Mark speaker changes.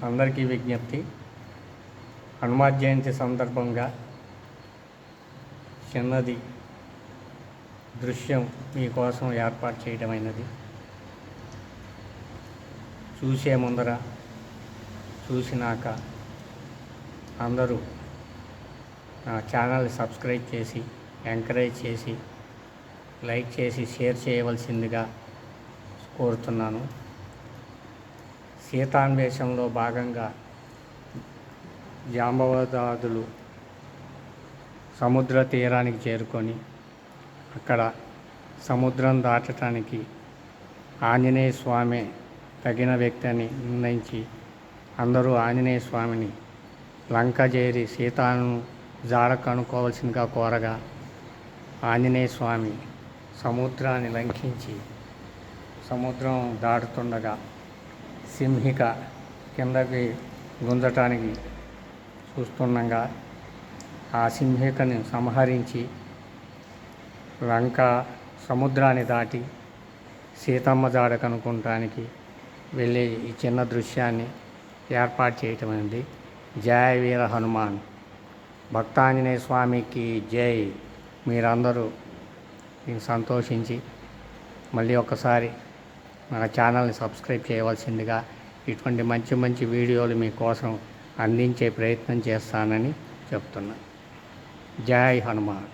Speaker 1: అందరికీ విజ్ఞప్తి, హనుమాన్ జయంతి సందర్భంగా చిన్నది దృశ్యం మీకోసం ఏర్పాటు చేయడమైనది. చూసే ముందర చూసినాక అందరూ నా ఛానల్ని సబ్స్క్రైబ్ చేసి ఎంకరేజ్ చేసి లైక్ చేసి షేర్ చేయవలసిందిగా కోరుతున్నాను. సీతాన్వేషంలో భాగంగా జాంబవదాదులు సముద్ర తీరానికి చేరుకొని అక్కడ సముద్రం దాటడానికి ఆంజనేయ స్వామి తగిన వ్యక్తి అని నిర్ణయించి అందరూ ఆంజనేయ స్వామిని లంక చేరి సీతాను జాడ కనుక్కోవలసిందిగా కోరగా ఆంజనేయ స్వామి సముద్రాన్ని లంఘించి సముద్రం దాటుతుండగా సింహిక కిందకి గుంజటానికి చూస్తుండగా ఆ సింహికని సంహరించి లంక సముద్రాన్ని దాటి సీతమ్మ జాడ కనుక్కోవటానికి వెళ్ళే ఈ చిన్న దృశ్యాన్ని ఏర్పాటు చేయటం అనేది. జై వీర హనుమాన్, భక్తాంజనేయ స్వామికి జై. మీరందరూ దీన్ని సంతోషించి మళ్ళీ ఒకసారి మన ఛానల్ని సబ్స్క్రైబ్ చేయవలసిందిగా, ఇటువంటి మంచి మంచి వీడియోలు మీకోసం అందించే ప్రయత్నం చేస్తానని చెప్తున్నా. జై హనుమాన్.